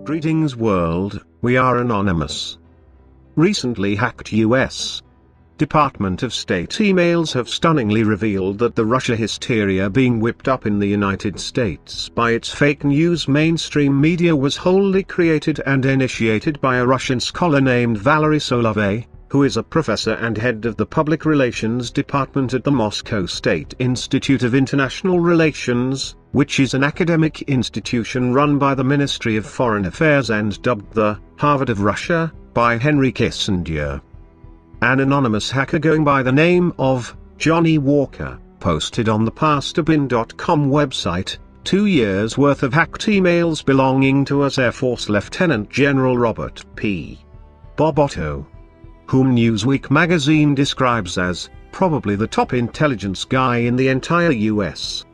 Greetings world, we are Anonymous. Recently hacked US Department of State emails have stunningly revealed that the Russia hysteria being whipped up in the United States by its fake news mainstream media was wholly created and initiated by a Russian scholar named Valery Solovey, who is a professor and head of the Public Relations Department at the Moscow State Institute of International Relations, which is an academic institution run by the Ministry of Foreign Affairs and dubbed the Harvard of Russia, by Henry Kissinger. An anonymous hacker going by the name of Johnny Walker posted on the PastorBin.com website 2 years' worth of hacked emails belonging to US Air Force Lieutenant General Robert P. Bob Otto, whom Newsweek magazine describes as probably the top intelligence guy in the entire US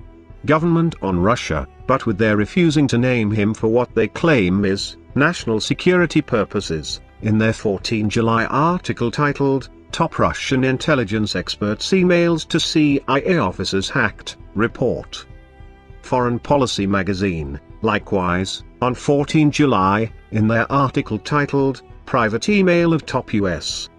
government on Russia, but with their refusing to name him for what they claim is national security purposes, in their 14 July article titled, Top Russian Intelligence Experts Emails to CIA Officers Hacked, report. Foreign Policy magazine, likewise, on 14 July, in their article titled, Private Email of Top US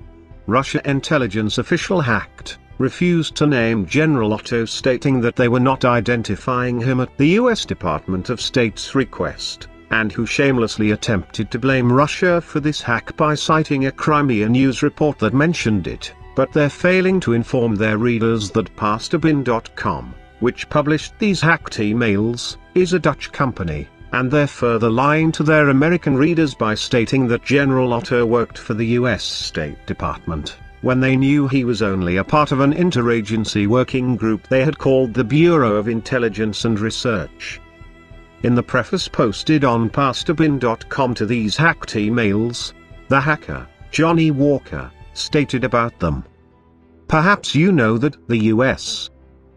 Russia Intelligence Official Hacked, refused to name General Otto, stating that they were not identifying him at the US Department of State's request, and who shamelessly attempted to blame Russia for this hack by citing a Crimea news report that mentioned it, but they're failing to inform their readers that PastorBin.com, which published these hacked emails, is a Dutch company, and they're further lying to their American readers by stating that General Otto worked for the US State Department, when they knew he was only a part of an interagency working group they had called the Bureau of Intelligence and Research. In the preface posted on PastorBin.com to these hacked emails, the hacker, Johnny Walker, stated about them. Perhaps you know that the US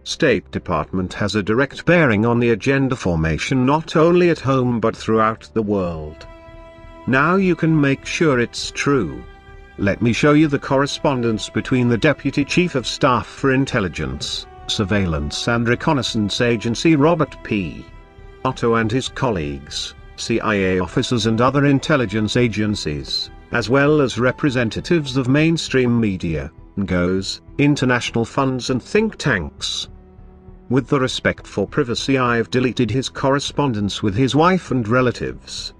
State Department has a direct bearing on the agenda formation not only at home but throughout the world. Now you can make sure it's true. Let me show you the correspondence between the Deputy Chief of Staff for Intelligence, Surveillance and Reconnaissance Agency Robert P. Otto and his colleagues, CIA officers and other intelligence agencies, as well as representatives of mainstream media, NGOs, international funds and think tanks. With the respect for privacy, I've deleted his correspondence with his wife and relatives.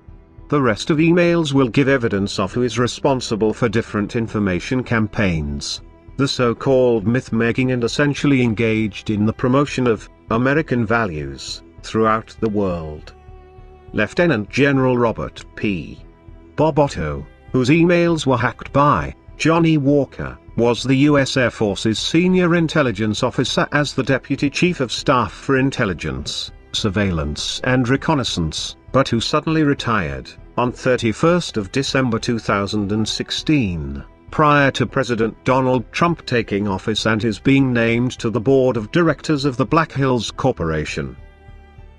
The rest of emails will give evidence of who is responsible for different information campaigns, the so-called myth-making, and essentially engaged in the promotion of American values throughout the world. Lieutenant General Robert P. Bob Otto, whose emails were hacked by Johnny Walker, was the US Air Force's senior intelligence officer as the Deputy Chief of Staff for Intelligence, Surveillance and Reconnaissance, but who suddenly retired on 31st of December 2016, prior to President Donald Trump taking office and his being named to the board of directors of the Black Hills Corporation.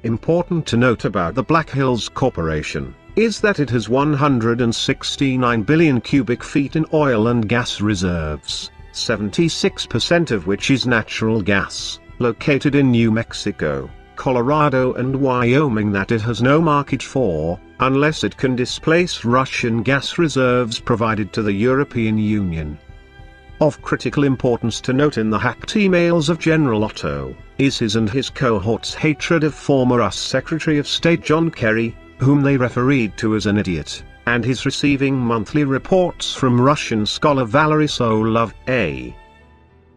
Important to note about the Black Hills Corporation is that it has 169 billion cubic feet in oil and gas reserves, 76% of which is natural gas, located in New Mexico, Colorado and Wyoming, that it has no market for, unless it can displace Russian gas reserves provided to the European Union. Of critical importance to note in the hacked emails of General Otto, is his and his cohorts' hatred of former US Secretary of State John Kerry, whom they referred to as an idiot, and his receiving monthly reports from Russian scholar Valery Solovey.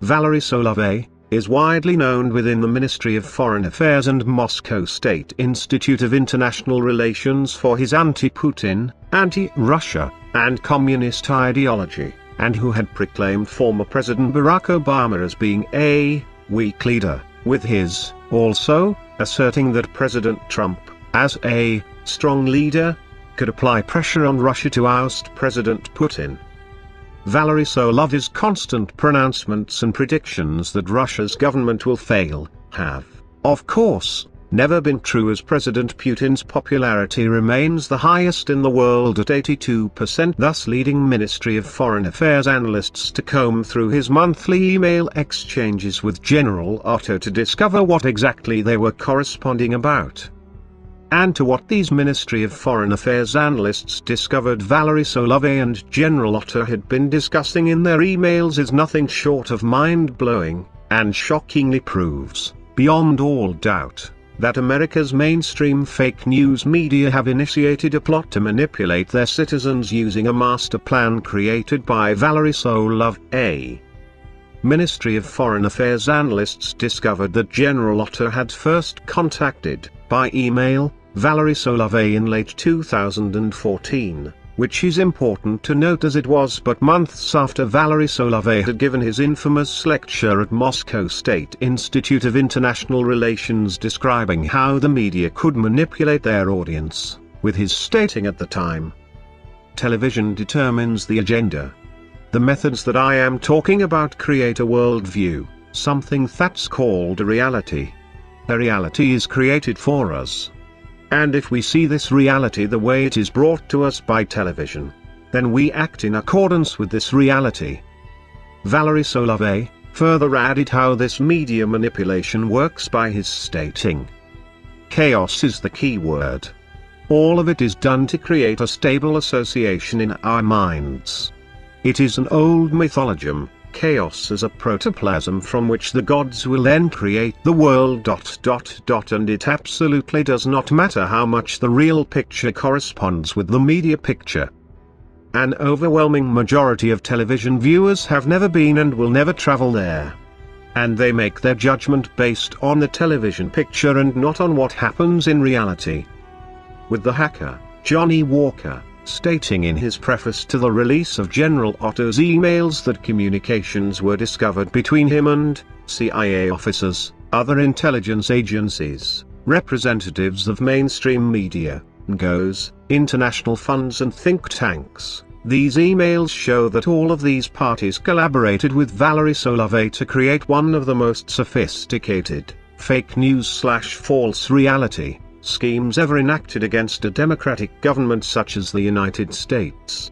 Valery Solovey is widely known within the Ministry of Foreign Affairs and Moscow State Institute of International Relations for his anti-Putin, anti-Russia, and communist ideology, and who had proclaimed former President Barack Obama as being a weak leader, with his also asserting that President Trump, as a strong leader, could apply pressure on Russia to oust President Putin. Valery Solovey's constant pronouncements and predictions that Russia's government will fail have, of course, never been true, as President Putin's popularity remains the highest in the world at 82%, thus leading Ministry of Foreign Affairs analysts to comb through his monthly email exchanges with General Otto to discover what exactly they were corresponding about. and to what these Ministry of Foreign Affairs analysts discovered Valery Solovey and General Otto had been discussing in their emails is nothing short of mind-blowing, and shockingly proves, beyond all doubt, that America's mainstream fake news media have initiated a plot to manipulate their citizens using a master plan created by Valery Solovey. Ministry of Foreign Affairs analysts discovered that General Otto had first contacted, by email, Valery Solovey in late 2014, which is important to note as it was but months after Valery Solovey had given his infamous lecture at Moscow State Institute of International Relations describing how the media could manipulate their audience, with his stating at the time, "Television determines the agenda. The methods that I am talking about create a worldview, something that's called a reality. A reality is created for us. And if we see this reality the way it is brought to us by television, then we act in accordance with this reality." Valery Solovey further added how this media manipulation works by his stating, "Chaos is the key word. All of it is done to create a stable association in our minds. It is an old mythologum, chaos as a protoplasm from which the gods will then create the world ... and it absolutely does not matter how much the real picture corresponds with the media picture. An overwhelming majority of television viewers have never been and will never travel there. And they make their judgment based on the television picture and not on what happens in reality." With the hacker, Johnny Walker, stating in his preface to the release of General Otto's emails that communications were discovered between him and CIA officers, other intelligence agencies, representatives of mainstream media, NGOs, international funds and think tanks. These emails show that all of these parties collaborated with Valery Solovey to create one of the most sophisticated, fake news/false reality schemes ever enacted against a democratic government such as the United States.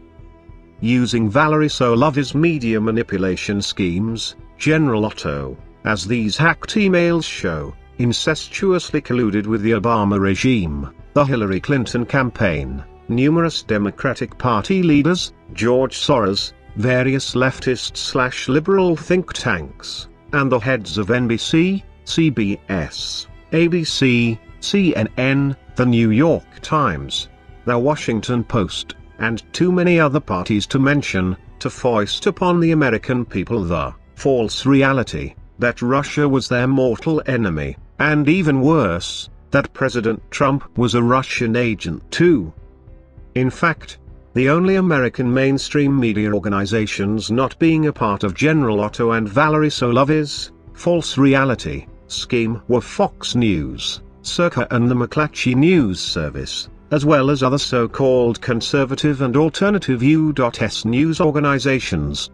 Using Valery Solovey's media manipulation schemes, General Otto, as these hacked emails show, incestuously colluded with the Obama regime, the Hillary Clinton campaign, numerous Democratic Party leaders, George Soros, various leftist/liberal think tanks, and the heads of NBC, CBS, ABC, CNN, The New York Times, The Washington Post, and too many other parties to mention, to foist upon the American people the false reality that Russia was their mortal enemy, and even worse, that President Trump was a Russian agent too. In fact, the only American mainstream media organizations not being a part of General Otto and Valery Solovey's false reality scheme were Fox News, Circa and the McClatchy News Service, as well as other so-called conservative and alternative U.S. news organizations.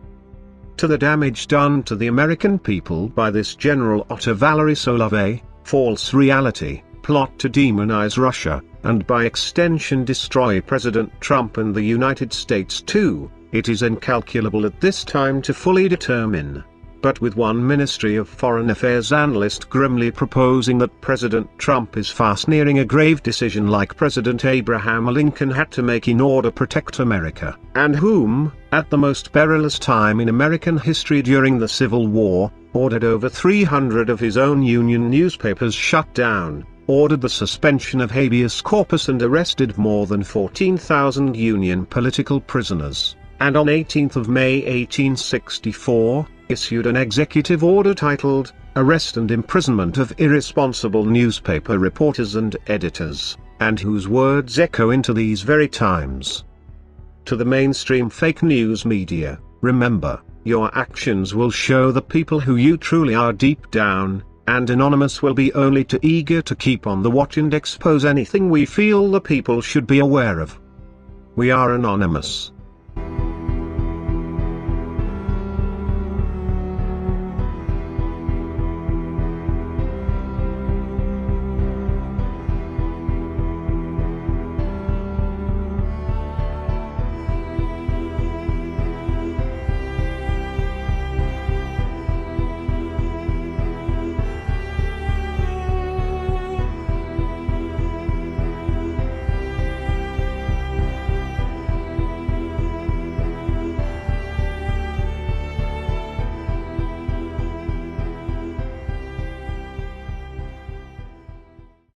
To the damage done to the American people by this General Otto Valery Solovey false reality plot to demonize Russia, and by extension destroy President Trump and the United States too, it is incalculable at this time to fully determine. But with one Ministry of Foreign Affairs analyst grimly proposing that President Trump is fast nearing a grave decision like President Abraham Lincoln had to make in order to protect America, and whom, at the most perilous time in American history during the Civil War, ordered over 300 of his own Union newspapers shut down, ordered the suspension of habeas corpus and arrested more than 14,000 Union political prisoners, and on 18th of May 1864, issued an executive order titled, Arrest and Imprisonment of Irresponsible Newspaper Reporters and Editors, and whose words echo into these very times. To the mainstream fake news media, remember, your actions will show the people who you truly are deep down, and Anonymous will be only too eager to keep on the watch and expose anything we feel the people should be aware of. We are Anonymous.